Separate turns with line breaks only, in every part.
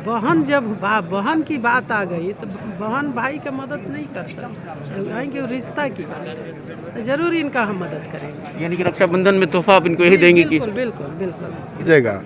बहन जब बहन की बात आ गई तो बहन भाई का मदद नहीं कर सकते, कि रिश्ता की बात है, जरूर इनका हम मदद करेंगे।
यानी कि रक्षाबंधन में तोहफा आप इनको यही देंगे कि
बिल्कुल बिल्कुल बिल्कुल
जाएगा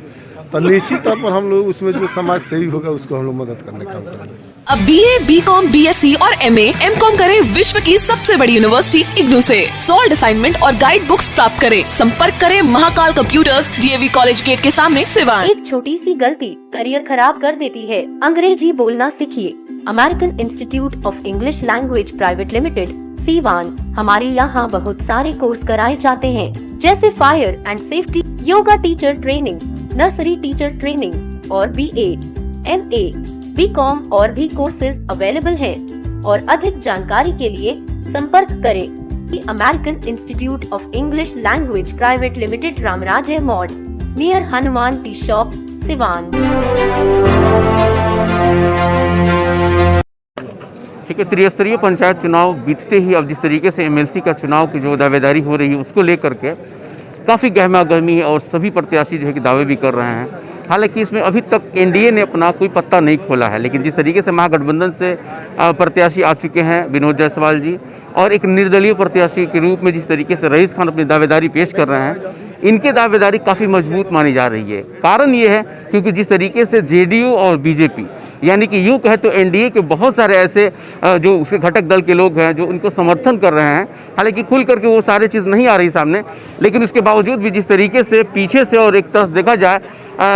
तो निश्चित तौर पर हम लोग उसमें जो समाज सेवी होगा उसको हम लोग मदद करने का काम करेंगे।
अब BA, BCom, BSc और MA, MCom करें विश्व की सबसे बड़ी यूनिवर्सिटी इग्नू से। सॉल्ड असाइनमेंट और गाइड बुक्स प्राप्त करें। संपर्क करें Mahakal computers, DAV college gate के सामने, सिवान।
एक छोटी सी गलती करियर खराब कर देती है। अंग्रेजी बोलना सीखिए। American institute of English language private limited, Siwan. हमारे यहाँ बहुत सारे कोर्स कराए जाते हैं, जैसे fire and safety, yoga teacher training, nursery teacher training और BA, MA, BCom और भी कोर्सेज अवेलेबल हैं। और अधिक जानकारी के लिए संपर्क करें American institute of English language private limited, Ramraj mod, near Hanuman tea shop, Siwan.
ठीक है, त्रिस्तरीय पंचायत चुनाव बीतते ही अब जिस तरीके से MLC का चुनाव की जो दावेदारी हो रही है उसको लेकर के काफ़ी गहमा गहमी है और सभी प्रत्याशी जो है कि दावे भी कर रहे हैं। हालांकि इसमें अभी तक NDA ने अपना कोई पत्ता नहीं खोला है, लेकिन जिस तरीके से महागठबंधन से प्रत्याशी आ चुके हैं विनोद जायसवाल जी, और एक निर्दलीय प्रत्याशी के रूप में जिस तरीके से रईस खान अपनी दावेदारी पेश कर रहे हैं, इनकी दावेदारी काफ़ी मजबूत मानी जा रही है। कारण ये है क्योंकि जिस तरीके से JDU और BJP, यानी कि यूँ कहे तो NDA के बहुत सारे ऐसे जो उसके घटक दल के लोग हैं जो उनको समर्थन कर रहे हैं, हालांकि खुल करके वो सारी चीज़ नहीं आ रही सामने, लेकिन उसके बावजूद भी जिस तरीके से पीछे से और एक तरफ देखा जाए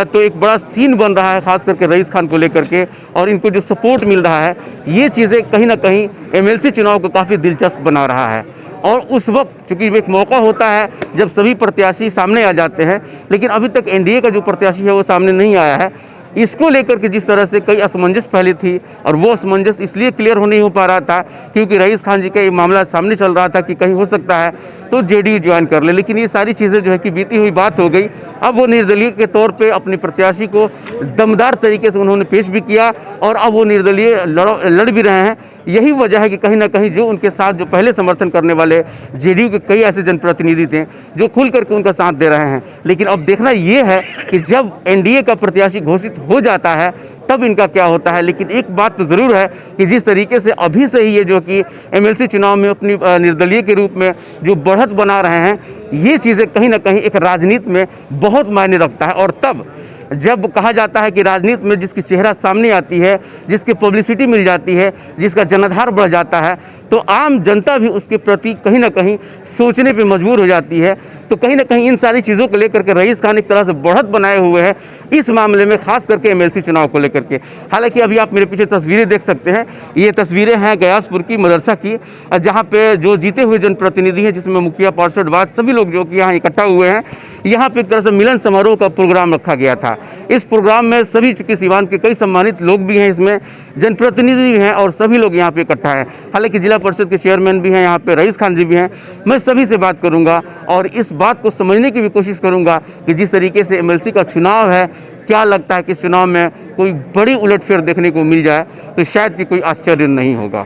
तो एक बड़ा सीन बन रहा है, खास करके रईस खान को लेकर के, और इनको जो सपोर्ट मिल रहा है, ये चीज़ें कहीं ना कहीं MLC चुनाव को काफ़ी दिलचस्प बना रहा है। और उस वक्त चूँकि एक मौका होता है जब सभी प्रत्याशी सामने आ जाते हैं, लेकिन अभी तक NDA का जो प्रत्याशी है वो सामने नहीं आया है। इसको लेकर के जिस तरह से कई असमंजस पहले थी, और वो असमंजस इसलिए क्लियर नहीं हो पा रहा था क्योंकि रईस खान जी का ये मामला सामने चल रहा था कि कहीं हो सकता है तो JDU ज्वाइन कर ले, लेकिन ये सारी चीज़ें जो है कि बीती हुई बात हो गई। अब वो निर्दलीय के तौर पे अपने प्रत्याशी को दमदार तरीके से उन्होंने पेश भी किया और अब वो निर्दलीय लड़ भी रहे हैं। यही वजह है कि कहीं ना कहीं जो उनके साथ जो पहले समर्थन करने वाले JDU के कई ऐसे जनप्रतिनिधि थे जो खुल करके उनका साथ दे रहे हैं, लेकिन अब देखना ये है कि जब NDA का प्रत्याशी घोषित हो जाता है तब इनका क्या होता है। लेकिन एक बात तो ज़रूर है कि जिस तरीके से अभी से ही ये जो कि MLC चुनाव में अपनी निर्दलीय के रूप में जो बढ़त बना रहे हैं, ये चीज़ें कहीं ना कहीं एक राजनीति में बहुत मायने रखता है। और तब जब कहा जाता है कि राजनीति में जिसकी चेहरा सामने आती है, जिसकी पब्लिसिटी मिल जाती है, जिसका जनाधार बढ़ जाता है, तो आम जनता भी उसके प्रति कहीं ना कहीं सोचने पे मजबूर हो जाती है। तो कहीं ना कहीं इन सारी चीज़ों को लेकर के रईस खान एक तरह से बढ़त बनाए हुए हैं इस मामले में, खास करके MLC चुनाव को लेकर के। हालांकि अभी आप मेरे पीछे तस्वीरें देख सकते हैं, ये तस्वीरें हैं गयासपुर की मदरसा की, जहाँ पे जो जीते हुए जनप्रतिनिधि हैं, जिसमें मुखिया, पार्षद, वाद सभी लोग जो कि यहाँ इकट्ठा हुए हैं। यहाँ पे एक तरह से मिलन समारोह का प्रोग्राम रखा गया था। इस प्रोग्राम में सभी चूँकि सीवान के कई सम्मानित लोग भी हैं, इसमें जनप्रतिनिधि भी हैं और सभी लोग यहाँ पे इकट्ठा हैं। हालांकि जिला परिषद के चेयरमैन भी हैं, यहाँ पे रईस खान जी भी हैं। मैं सभी से बात करूँगा और इस बात को समझने की भी कोशिश करूँगा कि जिस तरीके से MLC का चुनाव है, क्या लगता है कि इस चुनाव में कोई बड़ी उलटफेर देखने को मिल जाए तो शायद कि कोई आश्चर्य नहीं होगा।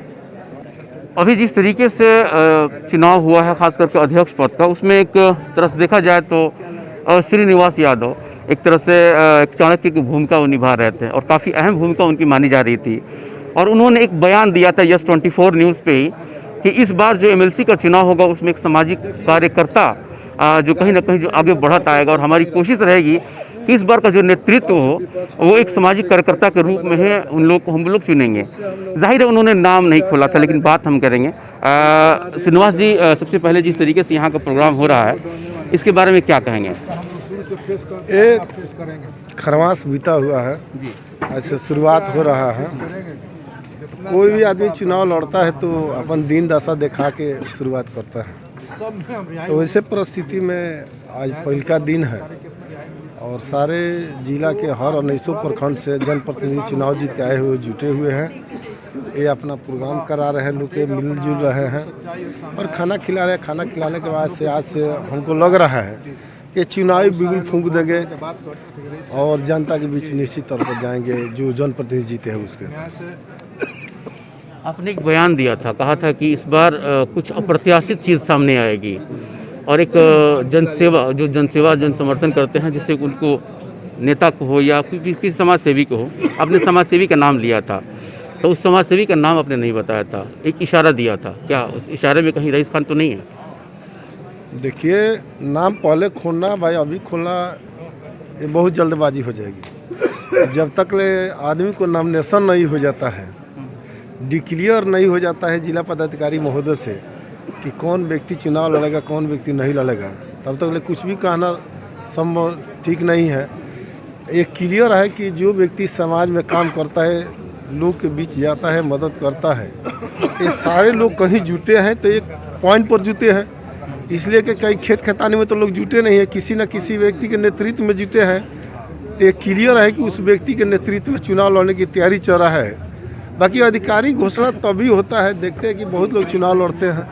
अभी जिस तरीके से चुनाव हुआ है, खास करके अध्यक्ष पद का, उसमें एक तरह से देखा जाए तो श्रीनिवास यादव एक तरह से एक चाणक्य की भूमिका वो निभा रहे थे और काफ़ी अहम भूमिका उनकी मानी जा रही थी। और उन्होंने एक बयान दिया था यस 24 न्यूज़ पे ही कि इस बार जो MLC का चुनाव होगा उसमें एक सामाजिक कार्यकर्ता जो कहीं ना कहीं जो आगे बढ़त आएगा, और हमारी कोशिश रहेगी कि इस बार का जो नेतृत्व हो वो एक सामाजिक कार्यकर्ता के रूप में है, उन लोग को हम लोग चुनेंगे। जाहिर है उन्होंने नाम नहीं खोला था, लेकिन बात हम करेंगे। श्रीनिवास जी, सबसे पहले जिस तरीके से यहाँ का प्रोग्राम हो रहा है, इसके बारे में क्या कहेंगे?
एक खरवास बीता हुआ है, ऐसे शुरुआत हो रहा है। कोई भी आदमी चुनाव लड़ता है तो अपन दीन दशा दिखा के शुरुआत करता है। तो वैसे परिस्थिति में आज पहल का दिन है और सारे जिला के हर 19 प्रखंड से जनप्रतिनिधि चुनाव जीत के आए हुए जुटे हुए हैं। ये अपना प्रोग्राम करा रहे हैं, लोग मिलजुल रहे हैं और खाना खिला रहे हैं। खाना खिलाने के बाद से आज से हमको लग रहा है कि चुनावी बिगुल फूंक देंगे और जनता के बीच निश्चित तौर पर जाएंगे जो जनप्रतिनिधि जीते हैं उसके।
आपने एक बयान दिया था, कहा था कि इस बार कुछ अप्रत्याशित चीज़ सामने आएगी और एक जनसेवा, जो जनसेवा जन समर्थन करते हैं, जिससे उनको नेता को हो या किसी समाज सेवी को हो, आपने समाज सेवी का नाम लिया था, तो उस समाज सेवी का नाम आपने नहीं बताया था, एक इशारा दिया था, क्या उस इशारे में कहीं रईस खान तो नहीं है?
देखिए, नाम पहले खोलना भाई, अभी खोलना ये बहुत जल्दबाजी हो जाएगी। जब तक ले आदमी को नॉमिनेशन नहीं हो जाता है, डिक्लेयर नहीं हो जाता है जिला पदाधिकारी महोदय से कि कौन व्यक्ति चुनाव लड़ेगा, कौन व्यक्ति नहीं लड़ेगा, तब तक ले कुछ भी कहना संभव ठीक नहीं है। ये क्लियर है कि जो व्यक्ति समाज में काम करता है, लोग के बीच जाता है, मदद करता है, ये सारे लोग कहीं जुटे हैं तो एक पॉइंट पर जुटे हैं। इसलिए कि कई खेत खतानी में तो लोग जुटे नहीं है, किसी न किसी व्यक्ति के नेतृत्व में जुटे हैं। तो ये क्लियर है कि उस व्यक्ति के नेतृत्व में चुनाव लड़ने की तैयारी चल रहा है। बाकी अधिकारी घोषणा तभी होता है, देखते हैं कि बहुत लोग चुनाव लड़ते हैं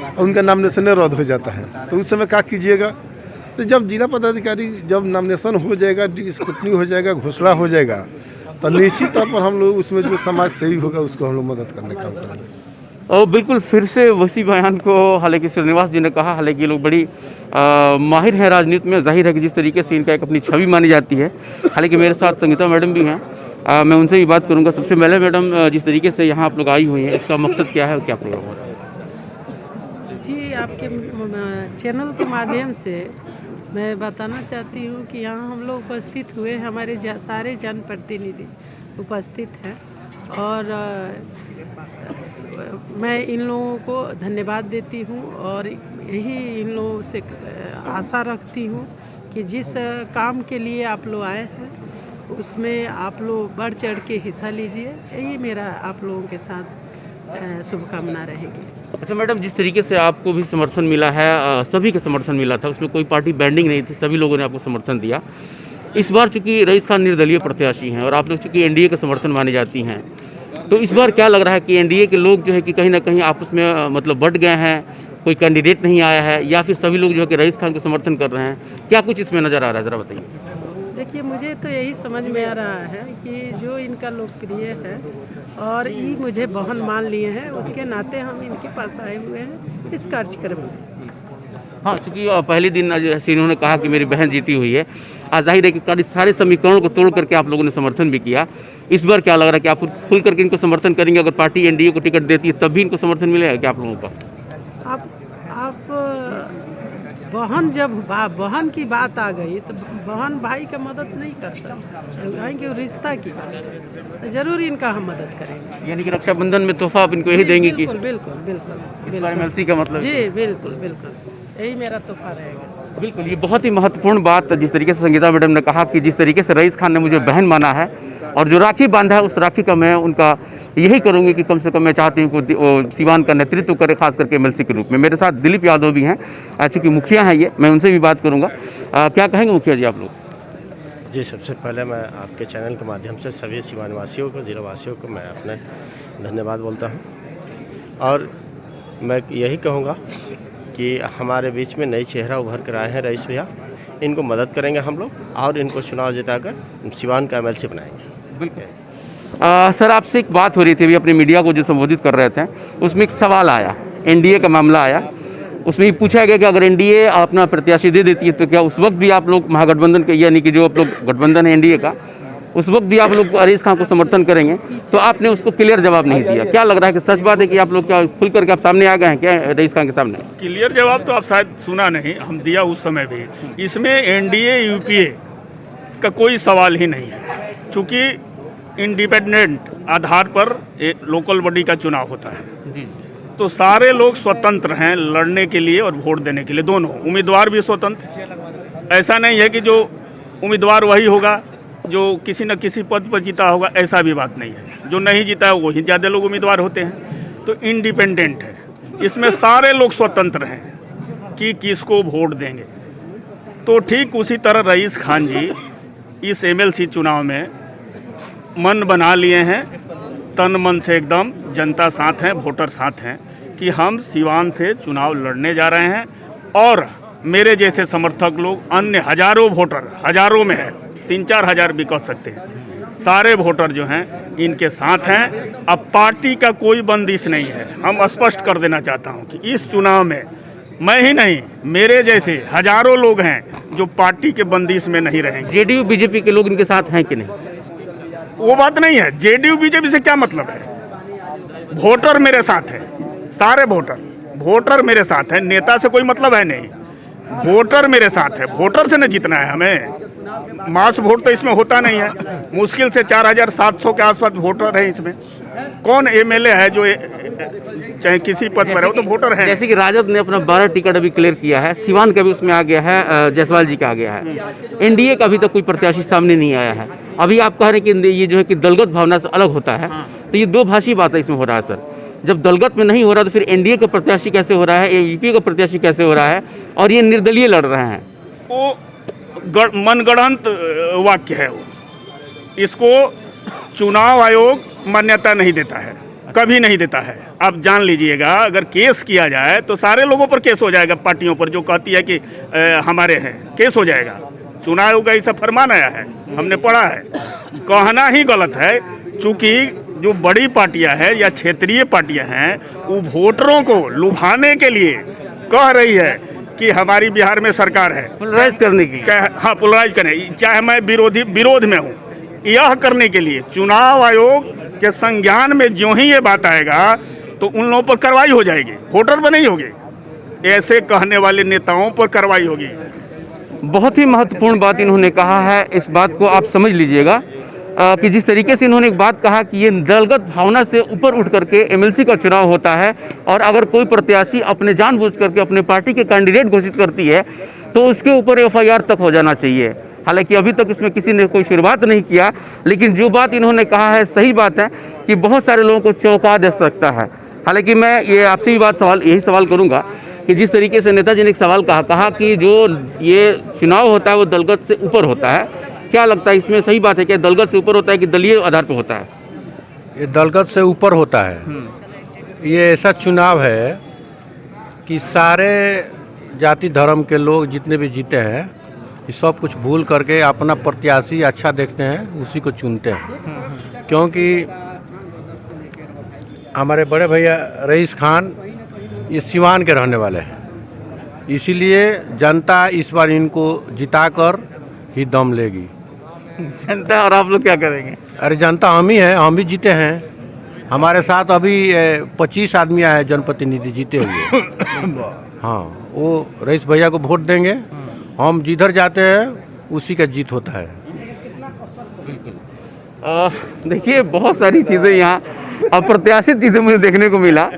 और उनका नॉमिनेशन रद्द हो जाता है, तो उस समय क्या कीजिएगा? तो जब जिला पदाधिकारी जब नॉमिनेशन हो जाएगा, स्क्रूटनी हो जाएगा, घोषणा हो जाएगा, तो निश्चित तौर पर हम लोग उसमें जो समाज सेवी होगा उसको हम लोग मदद करने का काम करेंगे।
और बिल्कुल फिर से वसी बयान को हालांकि श्रीनिवास जी ने कहा, हालांकि ये लोग बड़ी माहिर हैं राजनीति में, जाहिर है कि जिस तरीके से इनका एक अपनी छवि मानी जाती है। हालांकि मेरे साथ संगीता मैडम भी हैं, मैं उनसे भी बात करूंगा। सबसे पहले मैडम, जिस तरीके से यहाँ आप लोग आई हुई हैं, इसका मकसद क्या है और क्या प्रोग्राम हो रहा है?
जी, आपके चैनल के माध्यम से मैं बताना चाहती हूँ कि यहाँ हम लोग उपस्थित हुए, हमारे सारे जनप्रतिनिधि उपस्थित हैं और मैं इन लोगों को धन्यवाद देती हूँ और यही इन लोगों से आशा रखती हूँ कि जिस काम के लिए आप लोग आए हैं उसमें आप लोग बढ़ चढ़ के हिस्सा लीजिए। यही मेरा आप लोगों के साथ शुभकामना रहेगी।
अच्छा मैडम, जिस तरीके से आपको भी समर्थन मिला है, सभी का समर्थन मिला था, उसमें कोई पार्टी बैंडिंग नहीं थी, सभी लोगों ने आपको समर्थन दिया। इस बार चूंकि रईस खान निर्दलीय प्रत्याशी हैं और आप लोग चूंकि एनडीए का समर्थन मानी जाती हैं, तो इस बार क्या लग रहा है कि एनडीए के लोग जो है कि कहीं ना कहीं आपस में मतलब बढ़ गए हैं, कोई कैंडिडेट नहीं आया है, या फिर सभी लोग जो है कि रईस खान को समर्थन कर रहे हैं? क्या कुछ इसमें नज़र आ रहा है, ज़रा बताइए।
देखिए, मुझे तो यही समझ में आ रहा है कि जो इनका लोकप्रिय है और ये मुझे बहन मान लिए हैं, उसके नाते हम इनके पास आए हुए हैं इस कार्यक्रम में।
हाँ, चूँकि पहले दिन जैसे इन्होंने कहा कि मेरी बहन जीती हुई है, जाहिर है कि सारे समीकरणों को तोड़ करके आप लोगों ने समर्थन भी किया। इस बार क्या लग रहा है कि आप खुल करके इनको समर्थन करेंगे? अगर पार्टी एनडीए को टिकट देती है तब भी इनको समर्थन मिलेगा क्या आप लोगों का?
आप बहन, जब बहन की बात आ गई तो बहन भाई का मदद नहीं कर सकते, कि रिश्ता की बात है, जरूर इनका हम मदद करेंगे।
यानी कि रक्षाबंधन में तोहफा आप इनको यही देंगे कि
बिल्कुल बिल्कुल बिल्कुल
इस बार एमएलसी का मतलब?
जी बिल्कुल बिल्कुल, यही मेरा तोहफा रहेगा।
बिल्कुल, ये बहुत ही महत्वपूर्ण बात जिस तरीके से संगीता मैडम ने कहा कि जिस तरीके से रईस खान ने मुझे बहन माना है और जो राखी बांधा है उस राखी का मैं उनका यही करूंगी कि कम से कम मैं चाहती हूँ कि वो सिवान का नेतृत्व करे, खास करके एमएलसी के रूप में। मेरे साथ दिलीप यादव भी हैं, चूँकि मुखिया हैं ये, मैं उनसे भी बात करूँगा। क्या कहेंगे मुखिया जी आप लोग?
जी, सबसे पहले मैं आपके चैनल के माध्यम से सभी सिवान वासियों को, जिला वासियों को मैं अपने धन्यवाद बोलता हूँ और मैं यही कहूँगा कि हमारे बीच में नई चेहरा उभर कर आए हैं रईस भैया, इनको मदद करेंगे हम लोग और इनको चुनाव जिताकर सिवान का एमएलसी बनाएंगे।
बिल्कुल। सर, आपसे एक बात हो रही थी अभी, अपने मीडिया को जो संबोधित कर रहे थे, उसमें एक सवाल आया, एनडीए का मामला आया। उसमें ये पूछा गया कि अगर एनडीए अपना प्रत्याशी दे देती है तो क्या उस वक्त भी आप लोग महागठबंधन के, यानी कि जो आप लोग गठबंधन है एनडीए का, उस वक्त भी आप लोग रईस खान को समर्थन करेंगे? तो आपने उसको क्लियर जवाब नहीं दिया। क्या लग रहा है कि सच बात है कि आप लोग क्या खुल करके आप सामने आ गए हैं क्या रईस खान के सामने?
क्लियर जवाब तो आप शायद सुना नहीं, हम दिया उस समय भी। इसमें एनडीए यूपीए का कोई सवाल ही नहीं है, क्योंकि इंडिपेंडेंट आधार पर लोकल बॉडी का चुनाव होता है
जी,
तो सारे लोग स्वतंत्र हैं लड़ने के लिए और वोट देने के लिए। दोनों उम्मीदवार भी स्वतंत्र, ऐसा नहीं है कि जो उम्मीदवार वही होगा जो किसी न किसी पद पर जीता होगा, ऐसा भी बात नहीं है। जो नहीं जीता है वही ज़्यादा लोग उम्मीदवार होते हैं, तो इंडिपेंडेंट है। इसमें सारे लोग स्वतंत्र हैं कि किसको वोट देंगे। तो ठीक उसी तरह रईस खान जी इस एमएलसी चुनाव में मन बना लिए हैं, तन मन से एकदम जनता साथ हैं, वोटर साथ हैं कि हम सिवान से चुनाव लड़ने जा रहे हैं। और मेरे जैसे समर्थक लोग, अन्य हजारों वोटर, हजारों में है, 3-4 हज़ार भी कह सकते हैं, सारे वोटर जो हैं इनके साथ हैं। अब पार्टी का कोई बंदिश नहीं है। हम स्पष्ट कर देना चाहता हूं कि इस चुनाव में मैं ही नहीं, मेरे जैसे हजारों लोग हैं जो पार्टी के बंदिश में नहीं रहेंगे।
जेडीयू बीजेपी के लोग इनके साथ हैं कि नहीं?
वो बात नहीं है। जेडीयू बीजेपी से क्या मतलब है? वोटर मेरे साथ है, सारे वोटर मेरे साथ है। नेता से कोई मतलब है नहीं, वोटर मेरे साथ है। वोटर से न जीतना है हमें। मास वोट तो इसमें होता नहीं है। मुश्किल से 4700 के आसपास वोटर है इसमें। कौन एमएलए है जो चाहे किसी पद पर है, वो तो वोटर है।
जैसे कि राजद ने अपना 12 टिकट अभी क्लियर किया है, सिवान का भी उसमें आ गया है, जायसवाल जी का आ गया है। एनडीए का अभी तक कोई प्रत्याशी सामने नहीं आया है। अभी आप कह रहे हैं कि ये जो है कि दलगत भावना से अलग होता है, तो ये दो भाषी बात है इसमें हो रहा है सर। जब दलगत में नहीं हो रहा तो फिर एनडीए का प्रत्याशी कैसे हो रहा है, यूपीए का प्रत्याशी कैसे हो रहा है, और ये निर्दलीय लड़ रहे हैं?
वो मनगढ़ंत वाक्य है। वो इसको चुनाव आयोग मान्यता नहीं देता है, कभी नहीं देता है। आप जान लीजिएगा, अगर केस किया जाए तो सारे लोगों पर केस हो जाएगा। पार्टियों पर जो कहती है कि हमारे हैं, केस हो जाएगा। चुनाव आयोग का ऐसा फरमान आया है, हमने पढ़ा है। कहना ही गलत है, चूँकि जो बड़ी पार्टियां हैं या क्षेत्रीय पार्टियां हैं, वो वोटरों को लुभाने के लिए कह रही है कि हमारी बिहार में सरकार है,
पोलराइज करने की।
हाँ, पोलराइज करें। चाहे मैं विरोध में हूँ, यह करने के लिए चुनाव आयोग के संज्ञान में जो ही ये बात आएगा तो उन लोगों पर कार्रवाई हो जाएगी, वोटर पर नहीं होगी। ऐसे कहने वाले नेताओं पर कार्रवाई होगी।
बहुत ही महत्वपूर्ण बात इन्होंने कहा है। इस बात को आप समझ लीजिएगा कि जिस तरीके से इन्होंने एक बात कहा कि ये दलगत भावना से ऊपर उठ करके एमएलसी का चुनाव होता है, और अगर कोई प्रत्याशी अपने जानबूझ करके अपने पार्टी के कैंडिडेट घोषित करती है तो उसके ऊपर एफआईआर तक हो जाना चाहिए। हालांकि अभी तक इसमें किसी ने कोई शुरुआत नहीं किया, लेकिन जो बात इन्होंने कहा है सही बात है कि बहुत सारे लोगों को चौंका दे सकता है। हालांकि मैं ये आपसे भी यही सवाल करूंगा कि जिस तरीके से नेताजी ने एक सवाल कहा कि जो ये चुनाव होता है वो दलगत से ऊपर होता है, क्या लगता है इसमें सही बात है? क्या दलगत से ऊपर होता है कि दलीय आधार पर होता है?
ये दलगत से ऊपर होता है। ये ऐसा चुनाव है कि सारे जाति धर्म के लोग जितने भी जीते हैं, ये सब कुछ भूल करके अपना प्रत्याशी अच्छा देखते हैं, उसी को चुनते हैं। क्योंकि हमारे बड़े भैया रईस खान ये सिवान के रहने वाले हैं, इसीलिए जनता इस बार इनको जिताकर ही दम लेगी।
जनता और आप लोग क्या करेंगे?
अरे जनता हम ही हैं, हम भी जीते हैं। हमारे साथ अभी 25 आदमी आए जनप्रतिनिधि जीते हुए। हाँ, वो रईस भैया को वोट देंगे। हम जिधर जाते हैं उसी का जीत होता है।
देखिए, बहुत सारी चीज़ें यहाँ अप्रत्याशित चीज़ें मुझे देखने को मिला।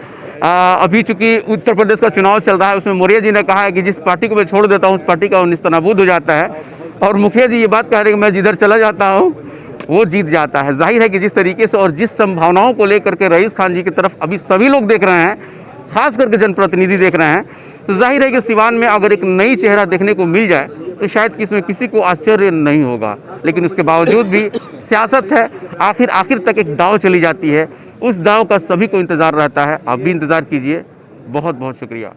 अभी चूंकि उत्तर प्रदेश का चुनाव चल रहा है, उसमें मौर्य जी ने कहा है कि जिस पार्टी को मैं छोड़ देता हूँ उस पार्टी का निस्तनाबूद हो जाता है, और मुखिया जी ये बात कह रहे हैं कि मैं जिधर चला जाता हूँ वो जीत जाता है। जाहिर है कि जिस तरीके से और जिस संभावनाओं को लेकर के रईस खान जी की तरफ अभी सभी लोग देख रहे हैं, खास करके जनप्रतिनिधि देख रहे हैं, तो जाहिर है कि सिवान में अगर एक नई चेहरा देखने को मिल जाए तो शायद इसमें किसी को आश्चर्य नहीं होगा। लेकिन उसके बावजूद भी सियासत है, आखिर तक एक दाव चली जाती है। उस दाव का सभी को इंतज़ार रहता है। आप भी इंतज़ार कीजिए। बहुत बहुत शुक्रिया।